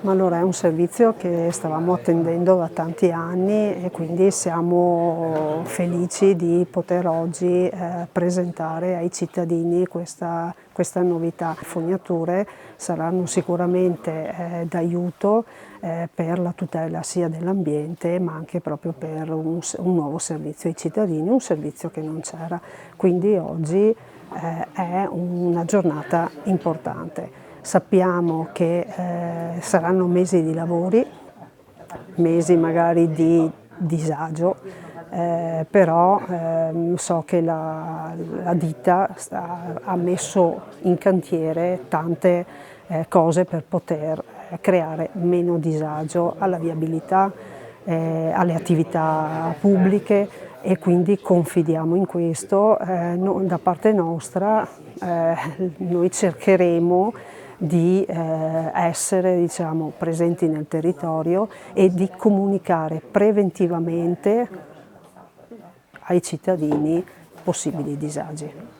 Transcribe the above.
Ma allora è un servizio che stavamo attendendo da tanti anni e quindi siamo felici di poter oggi presentare ai cittadini questa novità. Le fognature saranno sicuramente d'aiuto per la tutela sia dell'ambiente ma anche proprio per un nuovo servizio ai cittadini, un servizio che non c'era. Quindi oggi è una giornata importante. Sappiamo che saranno mesi di lavori, mesi magari di disagio, però so che la ditta ha messo in cantiere tante cose per poter creare meno disagio alla viabilità, alle attività pubbliche, e quindi confidiamo in questo. Da parte nostra noi cercheremo di essere, diciamo, presenti nel territorio e di comunicare preventivamente ai cittadini possibili disagi.